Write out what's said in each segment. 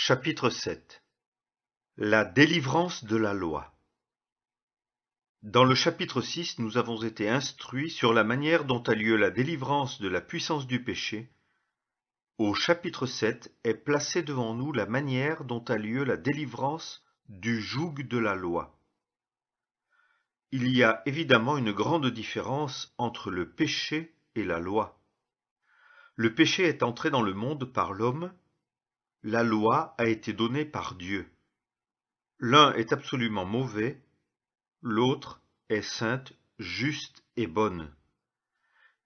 Chapitre 7. La délivrance de la loi. Dans le chapitre 6, nous avons été instruits sur la manière dont a lieu la délivrance de la puissance du péché. Au chapitre 7 est placée devant nous la manière dont a lieu la délivrance du joug de la loi. Il y a évidemment une grande différence entre le péché et la loi. Le péché est entré dans le monde par l'homme, la loi a été donnée par Dieu. L'un est absolument mauvais, l'autre est sainte, juste et bonne.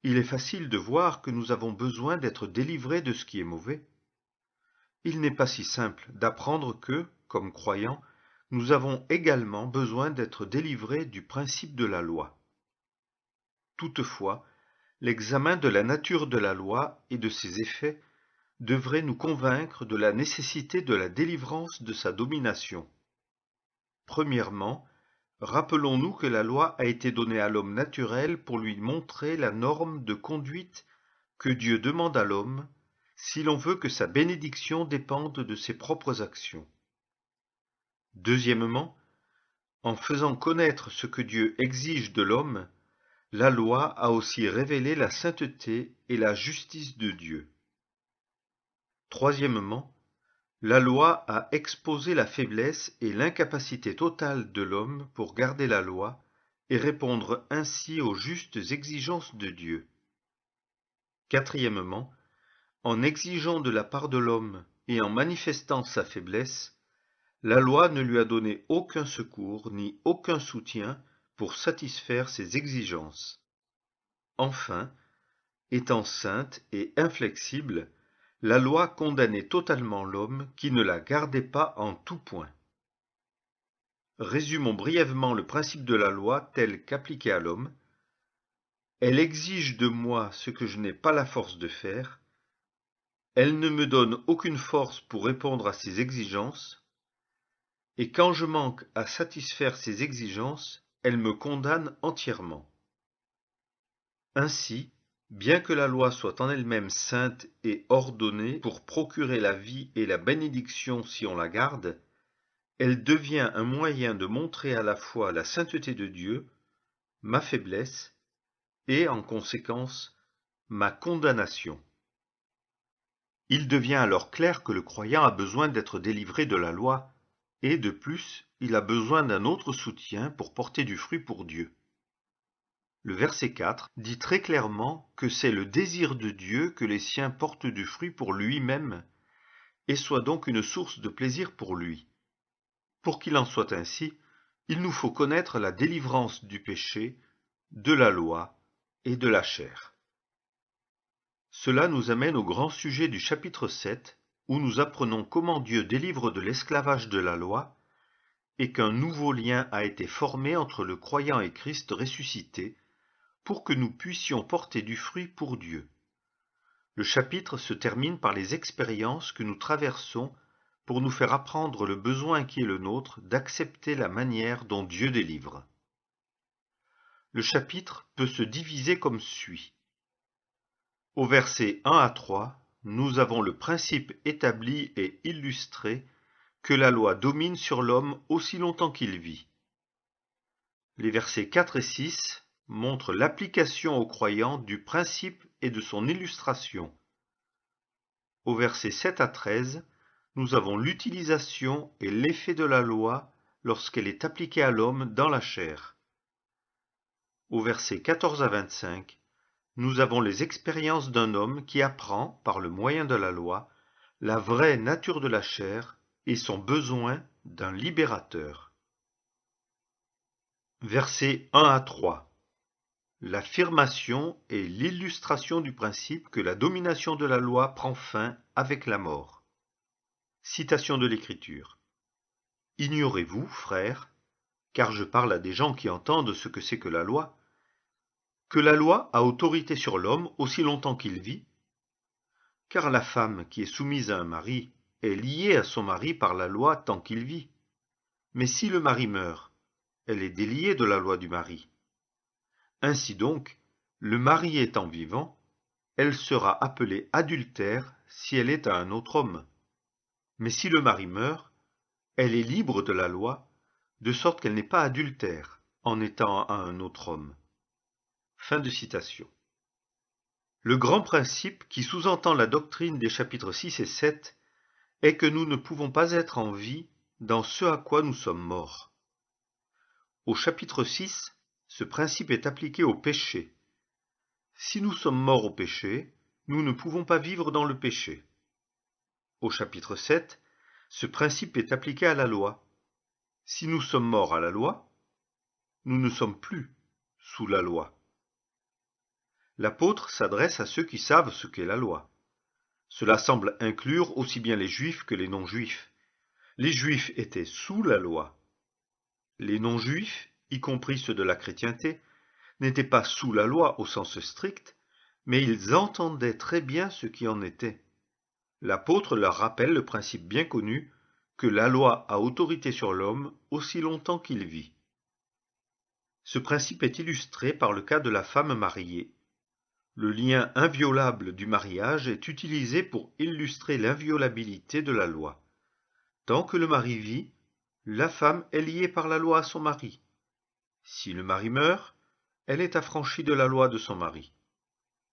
Il est facile de voir que nous avons besoin d'être délivrés de ce qui est mauvais. Il n'est pas si simple d'apprendre que, comme croyants, nous avons également besoin d'être délivrés du principe de la loi. Toutefois, l'examen de la nature de la loi et de ses effets devrait nous convaincre de la nécessité de la délivrance de sa domination. Premièrement, rappelons-nous que la loi a été donnée à l'homme naturel pour lui montrer la norme de conduite que Dieu demande à l'homme si l'on veut que sa bénédiction dépende de ses propres actions. Deuxièmement, en faisant connaître ce que Dieu exige de l'homme, la loi a aussi révélé la sainteté et la justice de Dieu. Troisièmement, la loi a exposé la faiblesse et l'incapacité totale de l'homme pour garder la loi et répondre ainsi aux justes exigences de Dieu. Quatrièmement, en exigeant de la part de l'homme et en manifestant sa faiblesse, la loi ne lui a donné aucun secours ni aucun soutien pour satisfaire ses exigences. Enfin, étant sainte et inflexible, la loi condamnait totalement l'homme qui ne la gardait pas en tout point. Résumons brièvement le principe de la loi tel qu'appliqué à l'homme. Elle exige de moi ce que je n'ai pas la force de faire. Elle ne me donne aucune force pour répondre à ses exigences. Et quand je manque à satisfaire ses exigences, elle me condamne entièrement. Ainsi, bien que la loi soit en elle-même sainte et ordonnée pour procurer la vie et la bénédiction si on la garde, elle devient un moyen de montrer à la fois la sainteté de Dieu, ma faiblesse, et, en conséquence, ma condamnation. Il devient alors clair que le croyant a besoin d'être délivré de la loi, et de plus, il a besoin d'un autre soutien pour porter du fruit pour Dieu. Le verset 4 dit très clairement que c'est le désir de Dieu que les siens portent du fruit pour lui-même, et soient donc une source de plaisir pour lui. Pour qu'il en soit ainsi, il nous faut connaître la délivrance du péché, de la loi et de la chair. Cela nous amène au grand sujet du chapitre 7, où nous apprenons comment Dieu délivre de l'esclavage de la loi, et qu'un nouveau lien a été formé entre le croyant et Christ ressuscité, pour que nous puissions porter du fruit pour Dieu. Le chapitre se termine par les expériences que nous traversons pour nous faire apprendre le besoin qui est le nôtre d'accepter la manière dont Dieu délivre. Le chapitre peut se diviser comme suit. Au verset 1 à 3, nous avons le principe établi et illustré que la loi domine sur l'homme aussi longtemps qu'il vit. Les versets 4 et 6 montrent l'application aux croyants du principe et de son illustration. Au verset 7 à 13, nous avons l'utilisation et l'effet de la loi lorsqu'elle est appliquée à l'homme dans la chair. Au verset 14 à 25, nous avons les expériences d'un homme qui apprend, par le moyen de la loi, la vraie nature de la chair et son besoin d'un libérateur. Versets 1 à 3. L'affirmation et l'illustration du principe que la domination de la loi prend fin avec la mort. Citation de l'Écriture. Ignorez-vous, frères, car je parle à des gens qui entendent ce que c'est que la loi a autorité sur l'homme aussi longtemps qu'il vit, car la femme qui est soumise à un mari est liée à son mari par la loi tant qu'il vit. Mais si le mari meurt, elle est déliée de la loi du mari. Ainsi donc, le mari étant vivant, elle sera appelée adultère si elle est à un autre homme. Mais si le mari meurt, elle est libre de la loi, de sorte qu'elle n'est pas adultère en étant à un autre homme. » Fin de citation. Le grand principe qui sous-entend la doctrine des chapitres 6 et 7 est que nous ne pouvons pas être en vie dans ce à quoi nous sommes morts. Au chapitre 6, ce principe est appliqué au péché. Si nous sommes morts au péché, nous ne pouvons pas vivre dans le péché. Au chapitre 7, ce principe est appliqué à la loi. Si nous sommes morts à la loi, nous ne sommes plus sous la loi. L'apôtre s'adresse à ceux qui savent ce qu'est la loi. Cela semble inclure aussi bien les juifs que les non-juifs. Les juifs étaient sous la loi. Les non-juifs, y compris ceux de la chrétienté, n'étaient pas sous la loi au sens strict, mais ils entendaient très bien ce qui en était. L'apôtre leur rappelle le principe bien connu que la loi a autorité sur l'homme aussi longtemps qu'il vit. Ce principe est illustré par le cas de la femme mariée. Le lien inviolable du mariage est utilisé pour illustrer l'inviolabilité de la loi. Tant que le mari vit, la femme est liée par la loi à son mari. Si le mari meurt, elle est affranchie de la loi de son mari.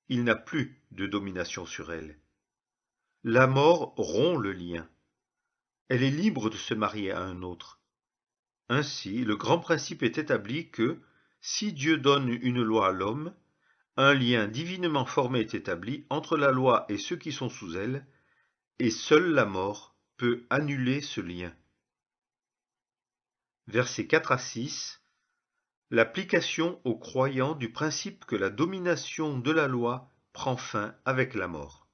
Il n'a plus de domination sur elle. La mort rompt le lien. Elle est libre de se marier à un autre. Ainsi, le grand principe est établi que, si Dieu donne une loi à l'homme, un lien divinement formé est établi entre la loi et ceux qui sont sous elle, et seule la mort peut annuler ce lien. Versets 4 à 6. L'application aux croyants du principe que la domination de la loi prend fin avec la mort.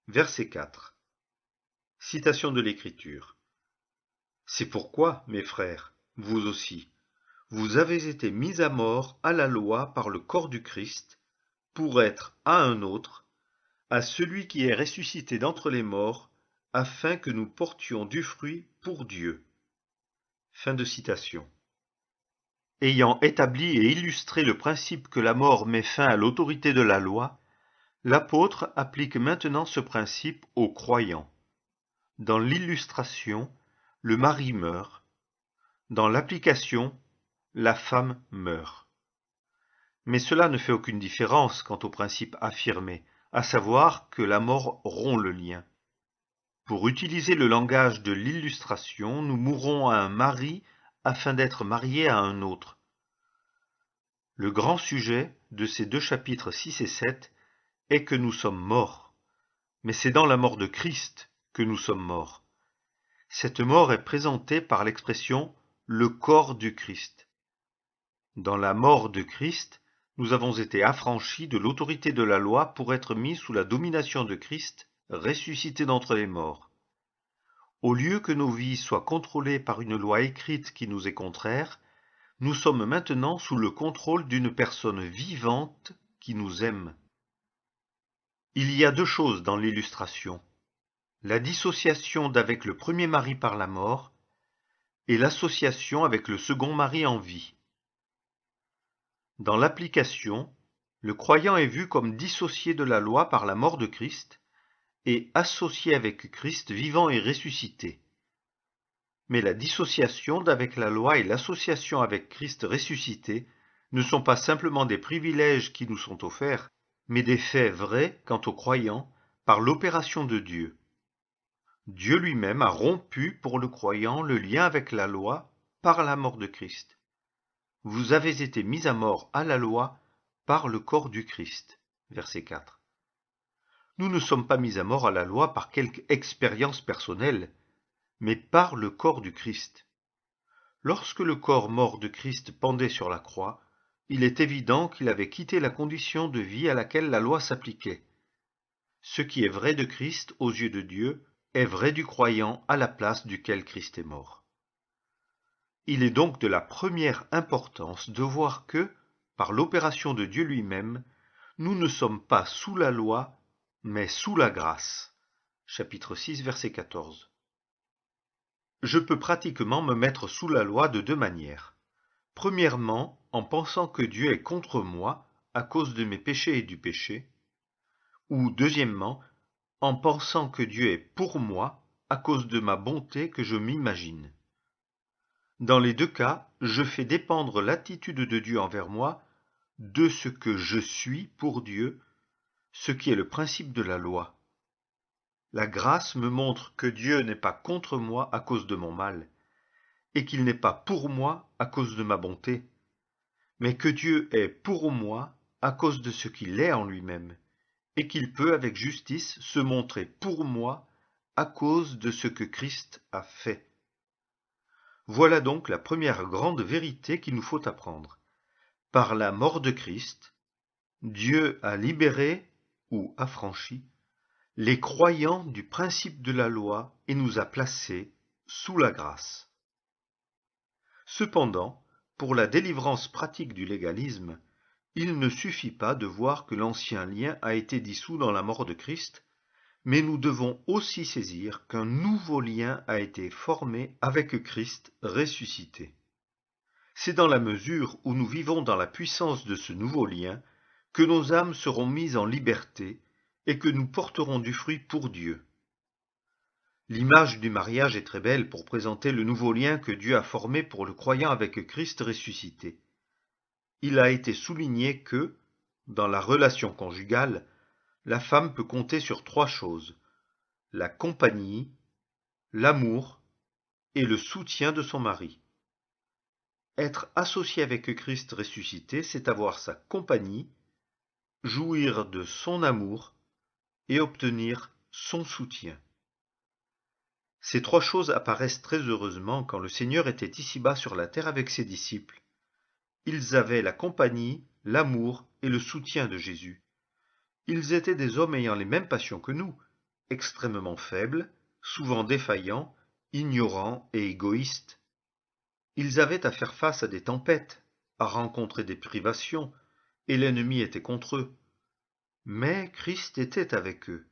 Verset 4. Citation de l'Écriture. C'est pourquoi, mes frères, vous aussi, vous avez été mis à mort à la loi par le corps du Christ, pour être à un autre, à celui qui est ressuscité d'entre les morts, afin que nous portions du fruit pour Dieu. Fin de citation. Ayant établi et illustré le principe que la mort met fin à l'autorité de la loi, l'apôtre applique maintenant ce principe aux croyants. Dans l'illustration, le mari meurt. Dans l'application, la femme meurt. Mais cela ne fait aucune différence quant au principe affirmé, à savoir que la mort rompt le lien. Pour utiliser le langage de l'illustration, nous mourrons à un mari afin d'être mariés à un autre. Le grand sujet de ces deux chapitres 6 et 7 est que nous sommes morts. Mais c'est dans la mort de Christ que nous sommes morts. Cette mort est présentée par l'expression « le corps du Christ ». Dans la mort de Christ, nous avons été affranchis de l'autorité de la loi pour être mis sous la domination de Christ, ressuscité d'entre les morts. Au lieu que nos vies soient contrôlées par une loi écrite qui nous est contraire, nous sommes maintenant sous le contrôle d'une personne vivante qui nous aime. Il y a deux choses dans l'illustration: la dissociation d'avec le premier mari par la mort et l'association avec le second mari en vie. Dans l'application, le croyant est vu comme dissocié de la loi par la mort de Christ et associé avec Christ vivant et ressuscité. Mais la dissociation d'avec la loi et l'association avec Christ ressuscité ne sont pas simplement des privilèges qui nous sont offerts, mais des faits vrais quant aux croyants par l'opération de Dieu. Dieu lui-même a rompu pour le croyant le lien avec la loi par la mort de Christ. Vous avez été mis à mort à la loi par le corps du Christ. Verset 4. Nous ne sommes pas mis à mort à la loi par quelque expérience personnelle, mais par le corps du Christ. Lorsque le corps mort de Christ pendait sur la croix, il est évident qu'il avait quitté la condition de vie à laquelle la loi s'appliquait. Ce qui est vrai de Christ aux yeux de Dieu est vrai du croyant à la place duquel Christ est mort. Il est donc de la première importance de voir que, par l'opération de Dieu lui-même, nous ne sommes pas sous la loi, mais sous la grâce. Chapitre 6, verset 14. Je peux pratiquement me mettre sous la loi de deux manières. Premièrement, en pensant que Dieu est contre moi à cause de mes péchés et du péché, ou deuxièmement, en pensant que Dieu est pour moi à cause de ma bonté que je m'imagine. Dans les deux cas, je fais dépendre l'attitude de Dieu envers moi de ce que je suis pour Dieu, ce qui est le principe de la loi. La grâce me montre que Dieu n'est pas contre moi à cause de mon mal, et qu'il n'est pas pour moi à cause de ma bonté, mais que Dieu est pour moi à cause de ce qu'il est en lui-même, et qu'il peut avec justice se montrer pour moi à cause de ce que Christ a fait. Voilà donc la première grande vérité qu'il nous faut apprendre. Par la mort de Christ, Dieu a libéré ou affranchi les croyants du principe de la loi et nous a placés sous la grâce. Cependant, pour la délivrance pratique du légalisme, il ne suffit pas de voir que l'ancien lien a été dissous dans la mort de Christ, mais nous devons aussi saisir qu'un nouveau lien a été formé avec Christ ressuscité. C'est dans la mesure où nous vivons dans la puissance de ce nouveau lien que nos âmes seront mises en liberté et que nous porterons du fruit pour Dieu. L'image du mariage est très belle pour présenter le nouveau lien que Dieu a formé pour le croyant avec Christ ressuscité. Il a été souligné que, dans la relation conjugale, la femme peut compter sur trois choses: la compagnie, l'amour et le soutien de son mari. Être associé avec Christ ressuscité, c'est avoir sa compagnie, jouir de son amour et obtenir son soutien. Ces trois choses apparaissent très heureusement quand le Seigneur était ici-bas sur la terre avec ses disciples. Ils avaient la compagnie, l'amour et le soutien de Jésus. Ils étaient des hommes ayant les mêmes passions que nous, extrêmement faibles, souvent défaillants, ignorants et égoïstes. Ils avaient à faire face à des tempêtes, à rencontrer des privations, et l'ennemi était contre eux. Mais Christ était avec eux.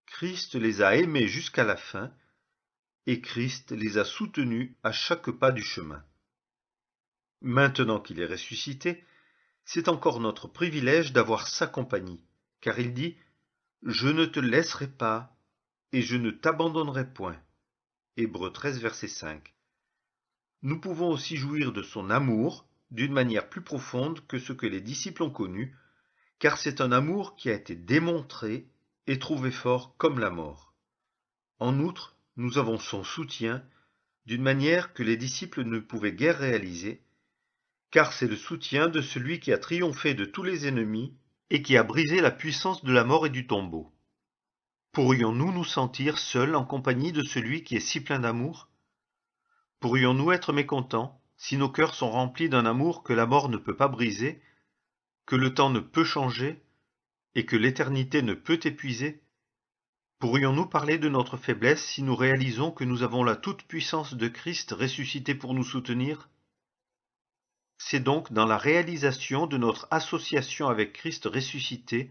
Christ les a aimés jusqu'à la fin, et Christ les a soutenus à chaque pas du chemin. Maintenant qu'il est ressuscité, c'est encore notre privilège d'avoir sa compagnie, car il dit « Je ne te laisserai pas, et je ne t'abandonnerai point ». Hébreux 13, verset 5. Nous pouvons aussi jouir de son amour d'une manière plus profonde que ce que les disciples ont connu, car c'est un amour qui a été démontré et trouvé fort comme la mort. En outre, nous avons son soutien d'une manière que les disciples ne pouvaient guère réaliser, car c'est le soutien de celui qui a triomphé de tous les ennemis et qui a brisé la puissance de la mort et du tombeau. Pourrions-nous nous sentir seuls en compagnie de celui qui est si plein d'amour? Pourrions-nous être mécontents si nos cœurs sont remplis d'un amour que la mort ne peut pas briser, que le temps ne peut changer et que l'éternité ne peut épuiser? Pourrions-nous parler de notre faiblesse si nous réalisons que nous avons la toute-puissance de Christ ressuscité pour nous soutenir? C'est donc dans la réalisation de notre association avec Christ ressuscité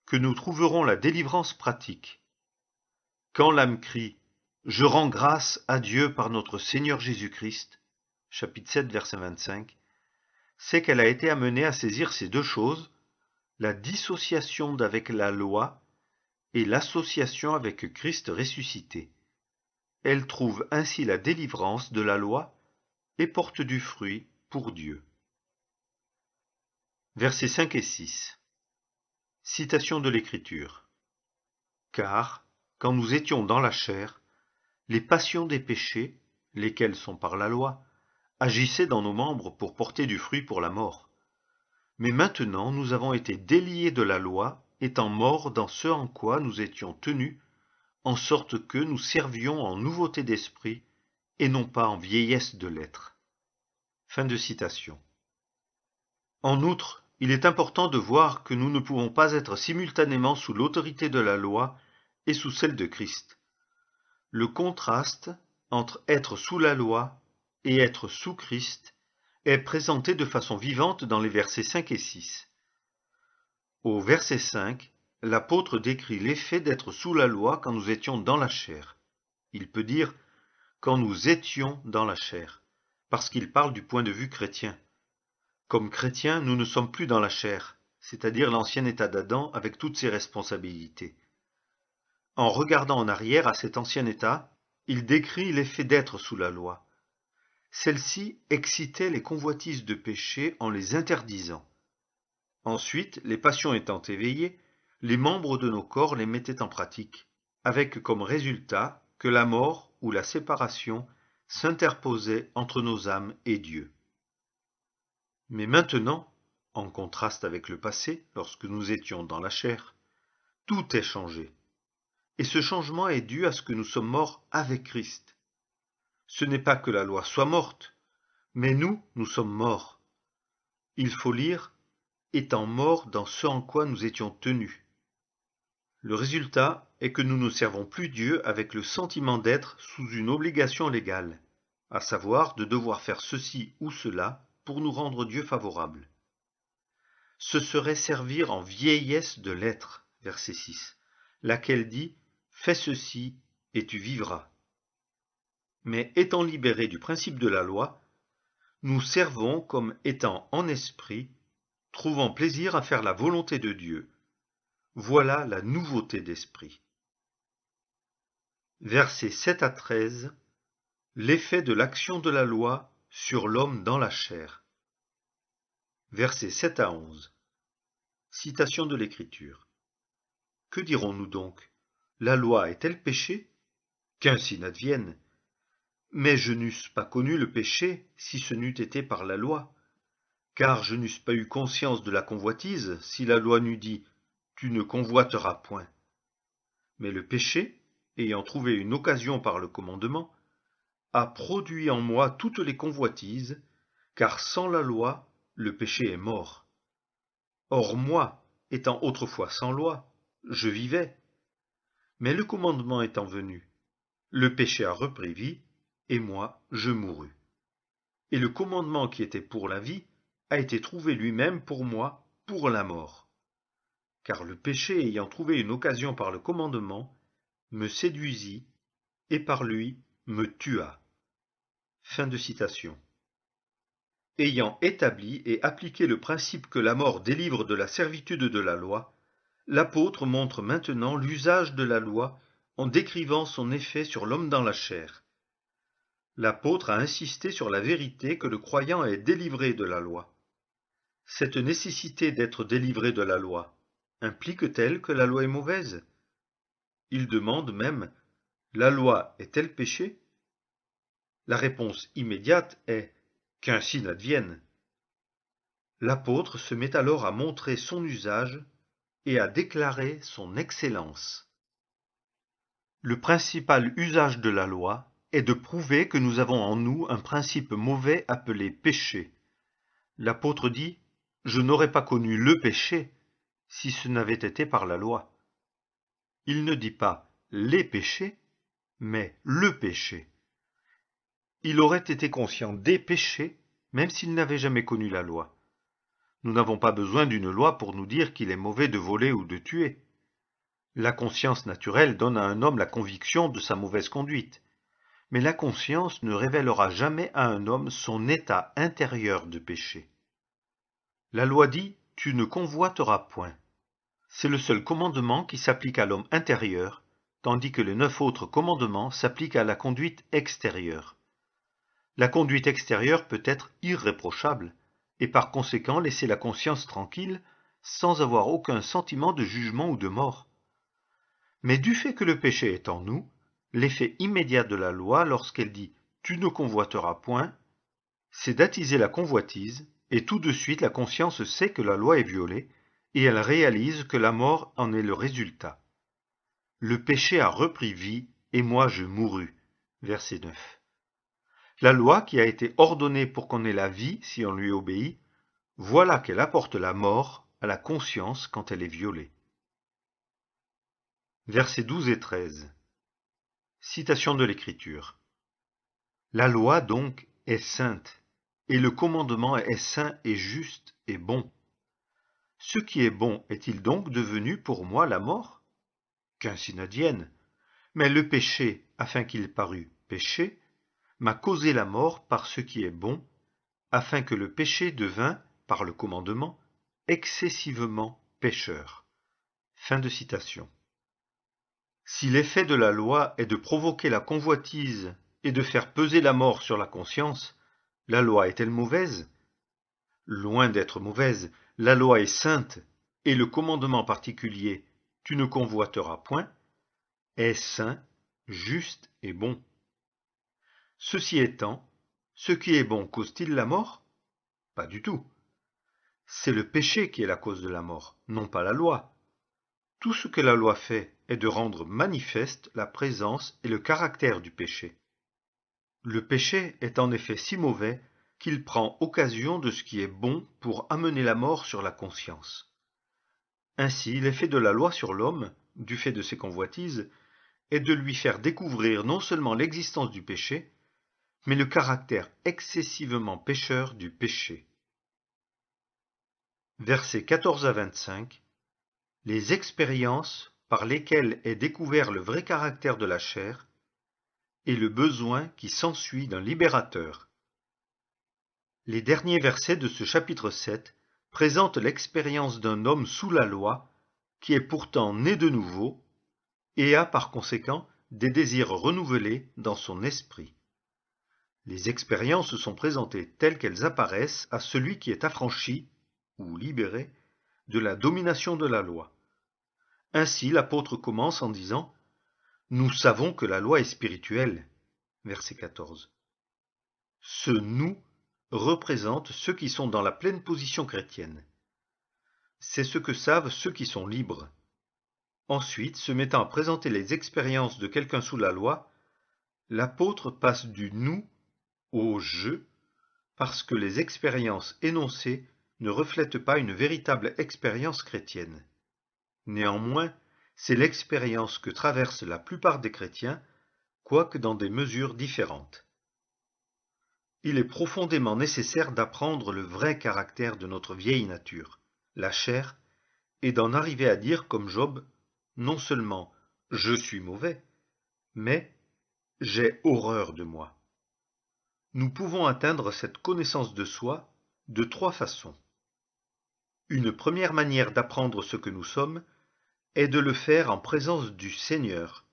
que nous trouverons la délivrance pratique. Quand l'âme crie « Je rends grâce à Dieu par notre Seigneur Jésus-Christ » chapitre 7, verset 25, c'est qu'elle a été amenée à saisir ces deux choses, la dissociation d'avec la loi et l'association avec Christ ressuscité. Elle trouve ainsi la délivrance de la loi et porte du fruit pour Dieu. Versets 5 et 6. Citation de l'Écriture. Car, quand nous étions dans la chair, les passions des péchés, lesquelles sont par la loi, agissaient dans nos membres pour porter du fruit pour la mort. Mais maintenant nous avons été déliés de la loi, étant morts dans ce en quoi nous étions tenus, en sorte que nous servions en nouveauté d'esprit et non pas en vieillesse de l'être. Fin de citation. En outre, il est important de voir que nous ne pouvons pas être simultanément sous l'autorité de la loi et sous celle de Christ. Le contraste entre être sous la loi et être sous Christ est présenté de façon vivante dans les versets 5 et 6. Au verset 5, l'apôtre décrit l'effet d'être sous la loi quand nous étions dans la chair. Il peut dire « quand nous étions dans la chair », parce qu'il parle du point de vue chrétien. Comme chrétiens, nous ne sommes plus dans la chair, c'est-à-dire l'ancien état d'Adam avec toutes ses responsabilités. En regardant en arrière à cet ancien état, il décrit l'effet d'être sous la loi. Celle-ci excitait les convoitises de péché en les interdisant. Ensuite, les passions étant éveillées, les membres de nos corps les mettaient en pratique, avec comme résultat que la mort ou la séparation s'interposait entre nos âmes et Dieu. Mais maintenant, en contraste avec le passé, lorsque nous étions dans la chair, tout est changé. Et ce changement est dû à ce que nous sommes morts avec Christ. Ce n'est pas que la loi soit morte, mais nous sommes morts. Il faut lire « étant morts dans ce en quoi nous étions tenus ». Le résultat est que nous ne servons plus Dieu avec le sentiment d'être sous une obligation légale, à savoir de devoir faire ceci ou cela pour nous rendre Dieu favorable. Ce serait servir en vieillesse de l'être, verset 6, laquelle dit « fais ceci et tu vivras ». Mais étant libérés du principe de la loi, nous servons comme étant en esprit, trouvant plaisir à faire la volonté de Dieu. Voilà la nouveauté d'esprit. Versets 7 à 13. L'effet de l'action de la loi sur l'homme dans la chair. Versets 7 à 11. Citation de l'Écriture. Que dirons-nous donc? La loi est-elle péché? Qu'ainsi n'advienne. Mais je n'eusse pas connu le péché si ce n'eût été par la loi. Car je n'eusse pas eu conscience de la convoitise si la loi n'eût dit « Tu ne convoiteras point ». Mais le péché, ayant trouvé une occasion par le commandement, a produit en moi toutes les convoitises, car sans la loi, le péché est mort. Or moi, étant autrefois sans loi, je vivais. Mais le commandement étant venu, le péché a repris vie, et moi, je mourus. Et le commandement qui était pour la vie a été trouvé lui-même pour moi, pour la mort. Car le péché ayant trouvé une occasion par le commandement, me séduisit, et par lui me tua. Fin de citation. Ayant établi et appliqué le principe que la mort délivre de la servitude de la loi, l'apôtre montre maintenant l'usage de la loi en décrivant son effet sur l'homme dans la chair. L'apôtre a insisté sur la vérité que le croyant est délivré de la loi. Cette nécessité d'être délivré de la loi implique-t-elle que la loi est mauvaise? Il demande même « La loi est-elle péché ?» La réponse immédiate est « Qu'ainsi n'advienne ». L'apôtre se met alors à montrer son usage et à déclarer son excellence. Le principal usage de la loi est de prouver que nous avons en nous un principe mauvais appelé péché. L'apôtre dit « Je n'aurais pas connu le péché si ce n'avait été par la loi ». Il ne dit pas « les péchés », mais « le péché ». Il aurait été conscient des péchés même s'il n'avait jamais connu la loi. Nous n'avons pas besoin d'une loi pour nous dire qu'il est mauvais de voler ou de tuer. La conscience naturelle donne à un homme la conviction de sa mauvaise conduite. Mais la conscience ne révélera jamais à un homme son état intérieur de péché. La loi dit « Tu ne convoiteras point ». C'est le seul commandement qui s'applique à l'homme intérieur, tandis que les 9 autres commandements s'appliquent à la conduite extérieure. La conduite extérieure peut être irréprochable, et par conséquent laisser la conscience tranquille, sans avoir aucun sentiment de jugement ou de mort. Mais du fait que le péché est en nous, l'effet immédiat de la loi lorsqu'elle dit « Tu ne convoiteras point », c'est d'attiser la convoitise, et tout de suite la conscience sait que la loi est violée, et elle réalise que la mort en est le résultat. Le péché a repris vie, et moi je mourus. Verset 9. La loi qui a été ordonnée pour qu'on ait la vie si on lui obéit, voilà qu'elle apporte la mort à la conscience quand elle est violée. Versets 12 et 13. Citation de l'Écriture. La loi donc est sainte, et le commandement est saint et juste et bon. Ce qui est bon est-il donc devenu pour moi la mort? Qu'ainsi n'advienne. Mais le péché, afin qu'il parût péché, m'a causé la mort par ce qui est bon, afin que le péché devînt, par le commandement, excessivement pécheur. Fin de citation. Si l'effet de la loi est de provoquer la convoitise et de faire peser la mort sur la conscience, la loi est-elle mauvaise? Loin d'être mauvaise, la loi est sainte, et le commandement particulier « tu ne convoiteras point » est saint, juste et bon. Ceci étant, ce qui est bon cause-t-il la mort? Pas du tout. C'est le péché qui est la cause de la mort, non pas la loi. Tout ce que la loi fait est de rendre manifeste la présence et le caractère du péché. Le péché est en effet si mauvais qu'il prend occasion de ce qui est bon pour amener la mort sur la conscience. Ainsi, l'effet de la loi sur l'homme, du fait de ses convoitises, est de lui faire découvrir non seulement l'existence du péché, mais le caractère excessivement pécheur du péché. Versets 14 à 25. Les expériences par lesquelles est découvert le vrai caractère de la chair et le besoin qui s'ensuit d'un libérateur. Les derniers versets de ce chapitre 7 présentent l'expérience d'un homme sous la loi qui est pourtant né de nouveau et a par conséquent des désirs renouvelés dans son esprit. Les expériences sont présentées telles qu'elles apparaissent à celui qui est affranchi, ou libéré, de la domination de la loi. Ainsi, l'apôtre commence en disant « Nous savons que la loi est spirituelle » verset 14. Ce « nous » représente ceux qui sont dans la pleine position chrétienne. C'est ce que savent ceux qui sont libres. Ensuite, se mettant à présenter les expériences de quelqu'un sous la loi, l'apôtre passe du « nous » au « je » parce que les expériences énoncées ne reflètent pas une véritable expérience chrétienne. Néanmoins, c'est l'expérience que traversent la plupart des chrétiens, quoique dans des mesures différentes. Il est profondément nécessaire d'apprendre le vrai caractère de notre vieille nature, la chair, et d'en arriver à dire comme Job, non seulement « je suis mauvais », mais « j'ai horreur de moi ». Nous pouvons atteindre cette connaissance de soi de trois façons. Une première manière d'apprendre ce que nous sommes est de le faire en présence du Seigneur,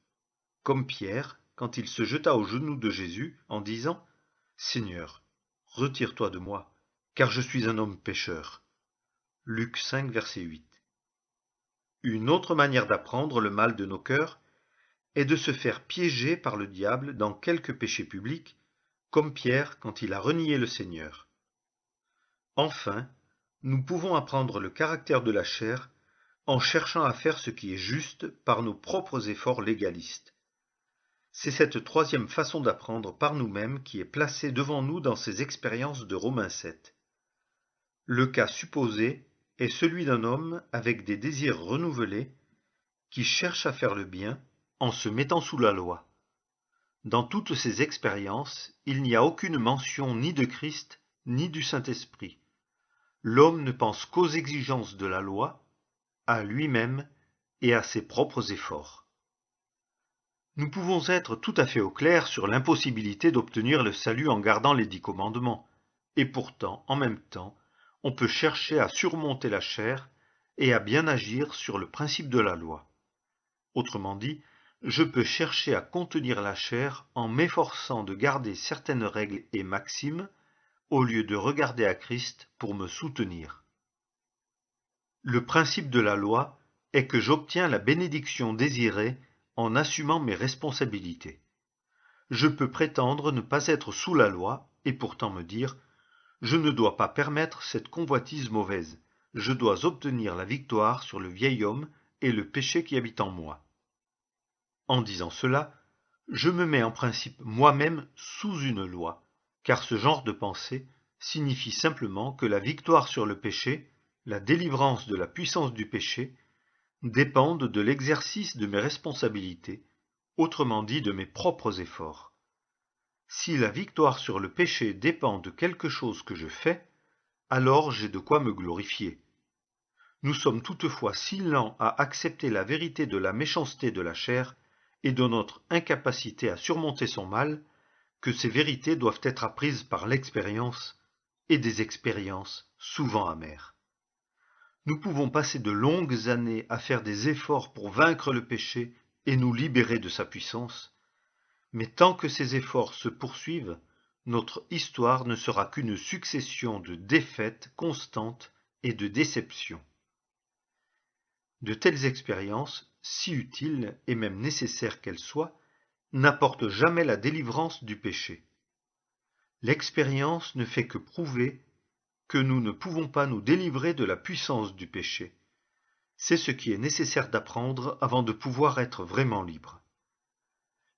comme Pierre quand il se jeta aux genoux de Jésus en disant « Seigneur, retire-toi de moi, car je suis un homme pécheur. » Luc 5, verset 8. Une autre manière d'apprendre le mal de nos cœurs est de se faire piéger par le diable dans quelque péché public, comme Pierre quand il a renié le Seigneur. Enfin, nous pouvons apprendre le caractère de la chair en cherchant à faire ce qui est juste par nos propres efforts légalistes. C'est cette troisième façon d'apprendre par nous-mêmes qui est placée devant nous dans ces expériences de Romains 7. Le cas supposé est celui d'un homme avec des désirs renouvelés qui cherche à faire le bien en se mettant sous la loi. Dans toutes ces expériences, il n'y a aucune mention ni de Christ ni du Saint-Esprit. L'homme ne pense qu'aux exigences de la loi, à lui-même et à ses propres efforts. Nous pouvons être tout à fait au clair sur l'impossibilité d'obtenir le salut en gardant les 10 commandements, et pourtant, en même temps, on peut chercher à surmonter la chair et à bien agir sur le principe de la loi. Autrement dit, je peux chercher à contenir la chair en m'efforçant de garder certaines règles et maximes au lieu de regarder à Christ pour me soutenir. Le principe de la loi est que j'obtiens la bénédiction désirée en assumant mes responsabilités. Je peux prétendre ne pas être sous la loi et pourtant me dire « Je ne dois pas permettre cette convoitise mauvaise, je dois obtenir la victoire sur le vieil homme et le péché qui habite en moi. » En disant cela, je me mets en principe moi-même sous une loi, car ce genre de pensée signifie simplement que la victoire sur le péché, la délivrance de la puissance du péché, dépendent de l'exercice de mes responsabilités, autrement dit de mes propres efforts. Si la victoire sur le péché dépend de quelque chose que je fais, alors j'ai de quoi me glorifier. Nous sommes toutefois si lents à accepter la vérité de la méchanceté de la chair et de notre incapacité à surmonter son mal, que ces vérités doivent être apprises par l'expérience, et des expériences souvent amères. Nous pouvons passer de longues années à faire des efforts pour vaincre le péché et nous libérer de sa puissance, mais tant que ces efforts se poursuivent, notre histoire ne sera qu'une succession de défaites constantes et de déceptions. De telles expériences, si utiles et même nécessaires qu'elles soient, n'apportent jamais la délivrance du péché. L'expérience ne fait que prouver que nous ne pouvons pas nous délivrer de la puissance du péché. C'est ce qui est nécessaire d'apprendre avant de pouvoir être vraiment libre.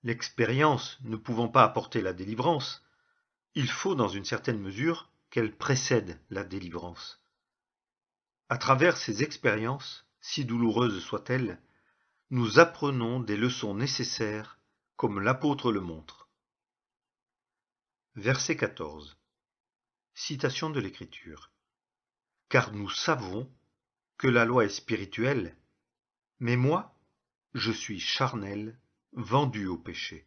L'expérience ne pouvant pas apporter la délivrance, il faut dans une certaine mesure qu'elle précède la délivrance. À travers ces expériences, si douloureuses soient-elles, nous apprenons des leçons nécessaires, comme l'apôtre le montre. Verset 14. Citation de l'Écriture. Car nous savons que la loi est spirituelle, mais moi, je suis charnel, vendu au péché.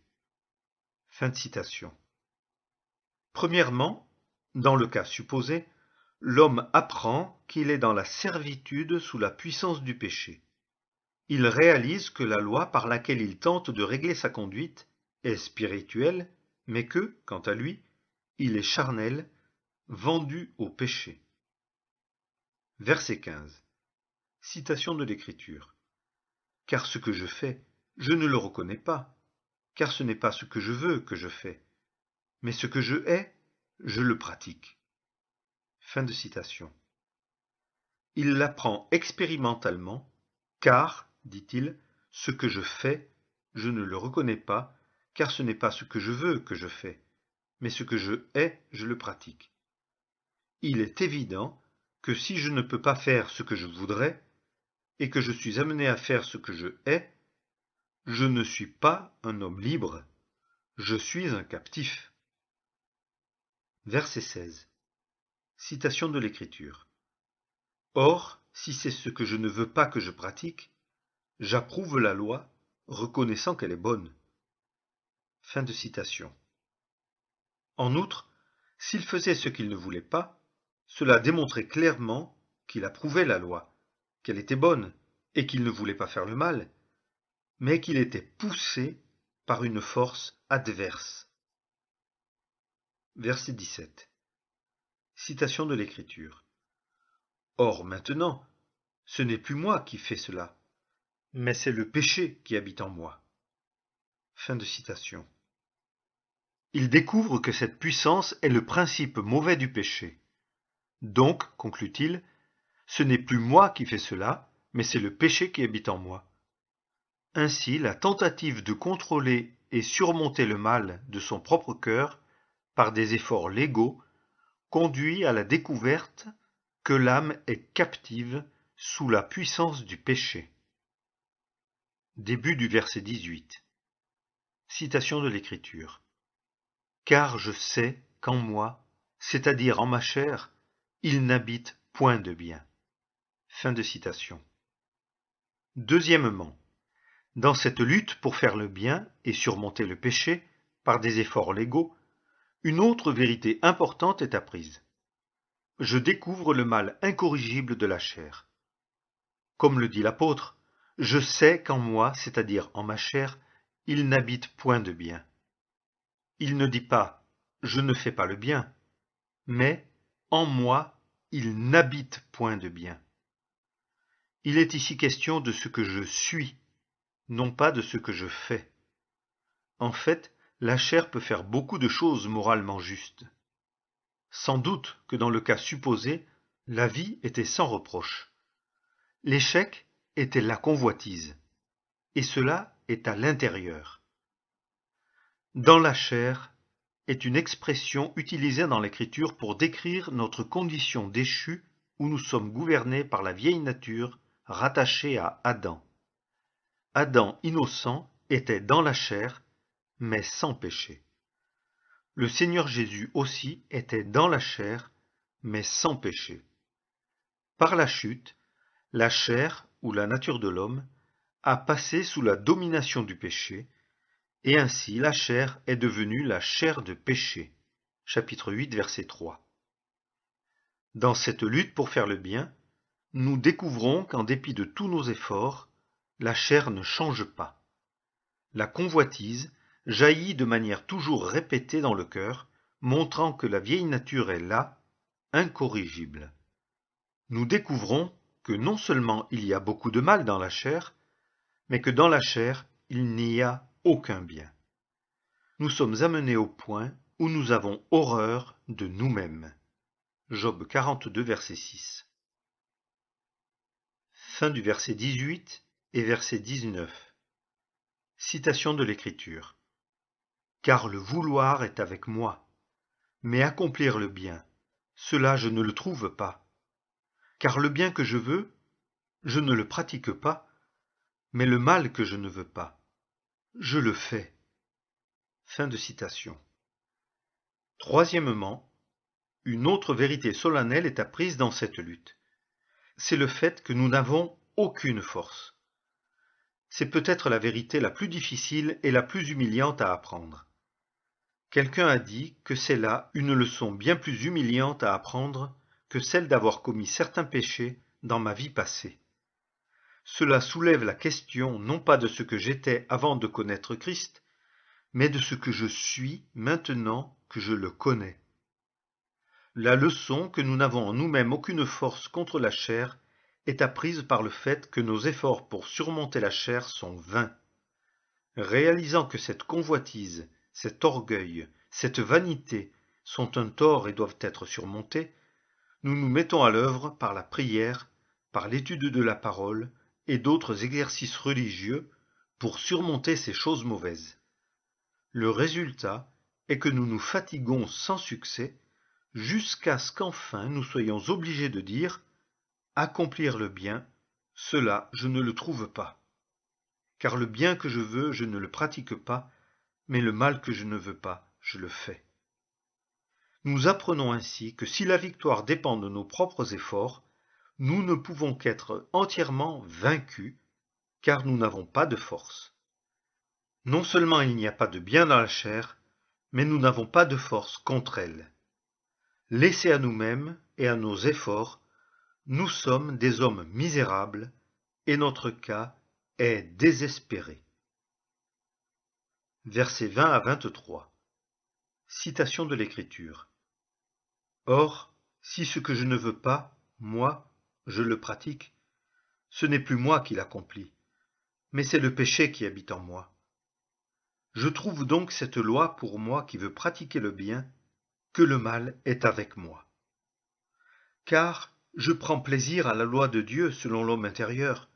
Fin de citation. Premièrement, dans le cas supposé, l'homme apprend qu'il est dans la servitude sous la puissance du péché. Il réalise que la loi par laquelle il tente de régler sa conduite est spirituelle, mais que, quant à lui, il est charnel, vendu au péché. Verset 15. Citation de l'Écriture. Car ce que je fais, je ne le reconnais pas, car ce n'est pas ce que je veux que je fais, mais ce que je hais, je le pratique. Fin de citation. Il l'apprend expérimentalement, car, dit-il, ce que je fais, je ne le reconnais pas, car ce n'est pas ce que je veux que je fais, mais ce que je hais, je le pratique. Il est évident que si je ne peux pas faire ce que je voudrais, et que je suis amené à faire ce que je hais, je ne suis pas un homme libre, je suis un captif. Verset 16. Citation de l'Écriture. Or, si c'est ce que je ne veux pas que je pratique, j'approuve la loi, reconnaissant qu'elle est bonne. Fin de citation. En outre, s'il faisait ce qu'il ne voulait pas, cela démontrait clairement qu'il approuvait la loi, qu'elle était bonne, et qu'il ne voulait pas faire le mal, mais qu'il était poussé par une force adverse. Verset 17. Citation de l'Écriture. Or maintenant, ce n'est plus moi qui fais cela, mais c'est le péché qui habite en moi. Fin de citation. Il découvre que cette puissance est le principe mauvais du péché. Donc, conclut-il, ce n'est plus moi qui fais cela, mais c'est le péché qui habite en moi. Ainsi, la tentative de contrôler et surmonter le mal de son propre cœur par des efforts légaux conduit à la découverte que l'âme est captive sous la puissance du péché. Début du verset 18. Citation de l'Écriture. Car je sais qu'en moi, c'est-à-dire en ma chair, il n'habite point de bien. Fin de citation. Deuxièmement, dans cette lutte pour faire le bien et surmonter le péché par des efforts légaux, une autre vérité importante est apprise. Je découvre le mal incorrigible de la chair. Comme le dit l'apôtre, je sais qu'en moi, c'est-à-dire en ma chair, il n'habite point de bien. Il ne dit pas je ne fais pas le bien, mais en moi, il n'habite point de bien. Il est ici question de ce que je suis, non pas de ce que je fais. En fait, la chair peut faire beaucoup de choses moralement justes. Sans doute que dans le cas supposé, la vie était sans reproche. L'échec était la convoitise, et cela est à l'intérieur. Dans la chair est une expression utilisée dans l'Écriture pour décrire notre condition déchue où nous sommes gouvernés par la vieille nature rattachée à Adam. Adam innocent était dans la chair, mais sans péché. Le Seigneur Jésus aussi était dans la chair, mais sans péché. Par la chute, la chair, ou la nature de l'homme, a passé sous la domination du péché, et ainsi la chair est devenue la chair de péché. Chapitre 8, verset 3. Dans cette lutte pour faire le bien, nous découvrons qu'en dépit de tous nos efforts, la chair ne change pas. La convoitise jaillit de manière toujours répétée dans le cœur, montrant que la vieille nature est là, incorrigible. Nous découvrons que non seulement il y a beaucoup de mal dans la chair, mais que dans la chair, il n'y a aucun bien. Nous sommes amenés au point où nous avons horreur de nous-mêmes. Job 42, verset 6. Fin du verset 18 et verset 19. Citation de l'Écriture. Car le vouloir est avec moi, mais accomplir le bien, cela je ne le trouve pas. Car le bien que je veux, je ne le pratique pas, mais le mal que je ne veux pas, je le fais. Fin de citation. Troisièmement, une autre vérité solennelle est apprise dans cette lutte. C'est le fait que nous n'avons aucune force. C'est peut-être la vérité la plus difficile et la plus humiliante à apprendre. Quelqu'un a dit que c'est là une leçon bien plus humiliante à apprendre que celle d'avoir commis certains péchés dans ma vie passée. Cela soulève la question non pas de ce que j'étais avant de connaître Christ, mais de ce que je suis maintenant que je le connais. La leçon que nous n'avons en nous-mêmes aucune force contre la chair est apprise par le fait que nos efforts pour surmonter la chair sont vains. Réalisant que cette convoitise, cet orgueil, cette vanité sont un tort et doivent être surmontés, nous nous mettons à l'œuvre par la prière, par l'étude de la parole et d'autres exercices religieux pour surmonter ces choses mauvaises. Le résultat est que nous nous fatiguons sans succès jusqu'à ce qu'enfin nous soyons obligés de dire « Accomplir le bien, cela je ne le trouve pas. Car le bien que je veux, je ne le pratique pas, mais le mal que je ne veux pas, je le fais. » Nous apprenons ainsi que si la victoire dépend de nos propres efforts, nous ne pouvons qu'être entièrement vaincus, car nous n'avons pas de force. Non seulement il n'y a pas de bien dans la chair, mais nous n'avons pas de force contre elle. Laissés à nous-mêmes et à nos efforts, nous sommes des hommes misérables et notre cas est désespéré. Versets 20 à 23. Citation de l'Écriture. Or, si ce que je ne veux pas, moi, je le pratique, ce n'est plus moi qui l'accomplis, mais c'est le péché qui habite en moi. Je trouve donc cette loi pour moi qui veut pratiquer le bien, que le mal est avec moi. Car je prends plaisir à la loi de Dieu selon l'homme intérieur,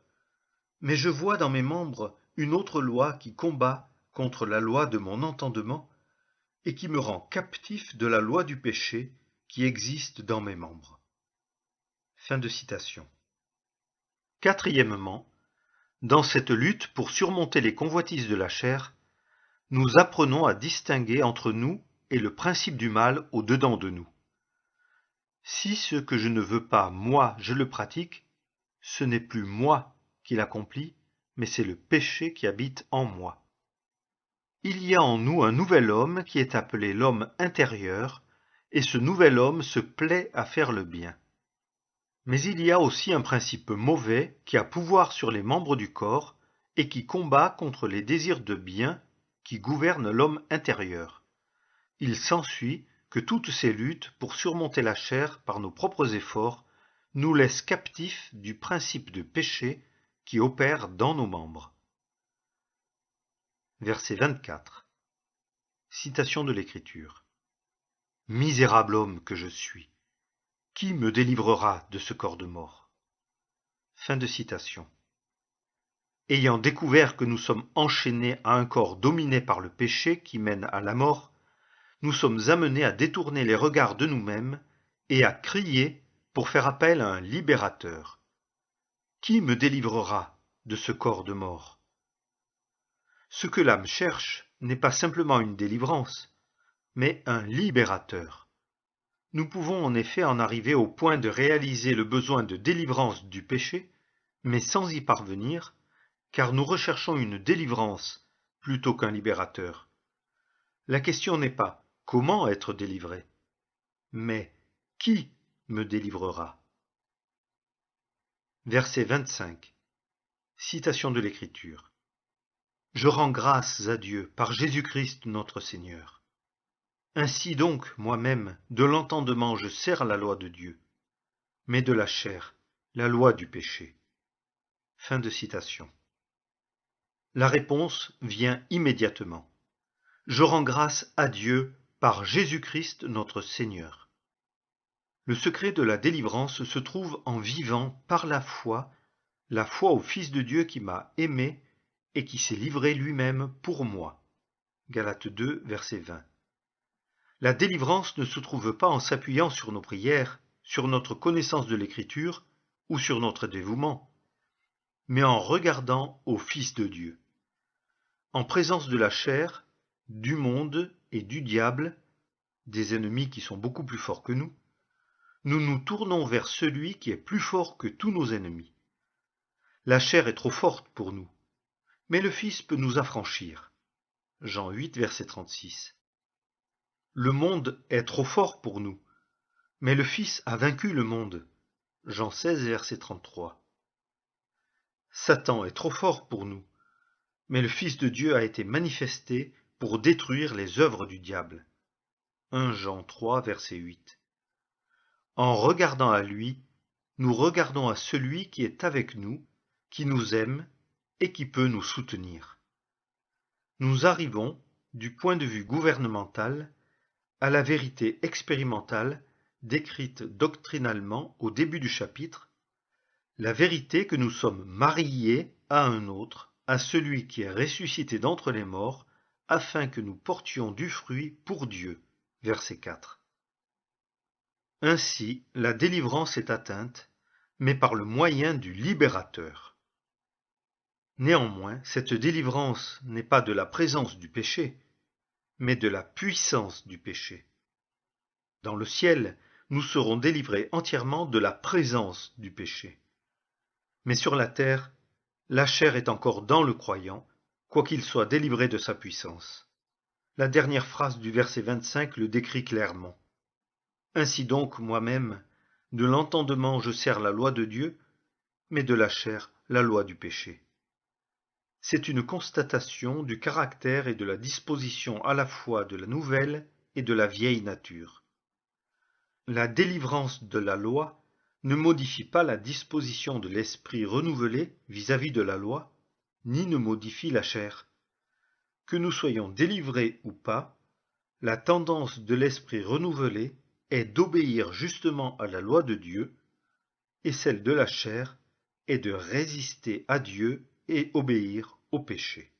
mais je vois dans mes membres une autre loi qui combat contre la loi de mon entendement et qui me rend captif de la loi du péché qui existe dans mes membres. Fin de citation. Quatrièmement, dans cette lutte pour surmonter les convoitises de la chair, nous apprenons à distinguer entre nous et le principe du mal au-dedans de nous. Si ce que je ne veux pas, moi, je le pratique, ce n'est plus moi qui l'accomplis, mais c'est le péché qui habite en moi. Il y a en nous un nouvel homme qui est appelé l'homme intérieur, et ce nouvel homme se plaît à faire le bien. Mais il y a aussi un principe mauvais qui a pouvoir sur les membres du corps et qui combat contre les désirs de bien qui gouvernent l'homme intérieur. Il s'ensuit que toutes ces luttes pour surmonter la chair par nos propres efforts nous laissent captifs du principe de péché qui opère dans nos membres. Verset 24. Citation de l'Écriture. Misérable homme que je suis, qui me délivrera de ce corps de mort? Fin de citation. Ayant découvert que nous sommes enchaînés à un corps dominé par le péché qui mène à la mort, nous sommes amenés à détourner les regards de nous-mêmes et à crier pour faire appel à un libérateur. Qui me délivrera de ce corps de mort? Ce que l'âme cherche n'est pas simplement une délivrance, mais un libérateur. Nous pouvons en effet en arriver au point de réaliser le besoin de délivrance du péché, mais sans y parvenir, car nous recherchons une délivrance plutôt qu'un libérateur. La question n'est pas comment être délivré, mais qui me délivrera? Verset 25. Citation de l'Écriture. Je rends grâce à Dieu par Jésus-Christ notre Seigneur. Ainsi donc, moi-même, de l'entendement je sers la loi de Dieu, mais de la chair, la loi du péché. » Fin de citation. La réponse vient immédiatement. Je rends grâce à Dieu par Jésus-Christ notre Seigneur. Le secret de la délivrance se trouve en vivant par la foi au Fils de Dieu qui m'a aimé et qui s'est livré lui-même pour moi. Galates 2, verset 20. La délivrance ne se trouve pas en s'appuyant sur nos prières, sur notre connaissance de l'Écriture ou sur notre dévouement, mais en regardant au Fils de Dieu. En présence de la chair, du monde et du diable, des ennemis qui sont beaucoup plus forts que nous nous tournons vers celui qui est plus fort que tous nos ennemis. La chair est trop forte pour nous, mais le Fils peut nous affranchir. Jean 8, verset 36. Le monde est trop fort pour nous, mais le Fils a vaincu le monde. Jean 16, verset 33. Satan est trop fort pour nous, mais le Fils de Dieu a été manifesté pour détruire les œuvres du diable. 1 Jean 3, verset 8. En regardant à lui, nous regardons à celui qui est avec nous, qui nous aime et qui peut nous soutenir. Nous arrivons, du point de vue gouvernemental, à la vérité expérimentale décrite doctrinalement au début du chapitre, la vérité que nous sommes mariés à un autre, à celui qui est ressuscité d'entre les morts, afin que nous portions du fruit pour Dieu. Verset 4. Ainsi, la délivrance est atteinte, mais par le moyen du libérateur. Néanmoins, cette délivrance n'est pas de la présence du péché, mais de la puissance du péché. Dans le ciel, nous serons délivrés entièrement de la présence du péché. Mais sur la terre, la chair est encore dans le croyant, quoiqu'il soit délivré de sa puissance. La dernière phrase du verset 25 le décrit clairement. Ainsi donc, moi-même, de l'entendement je sers la loi de Dieu, mais de la chair la loi du péché. C'est une constatation du caractère et de la disposition à la fois de la nouvelle et de la vieille nature. La délivrance de la loi ne modifie pas la disposition de l'esprit renouvelé vis-à-vis de la loi, ni ne modifie la chair. Que nous soyons délivrés ou pas, la tendance de l'esprit renouvelé est d'obéir justement à la loi de Dieu, et celle de la chair est de résister à Dieu et obéir au péché.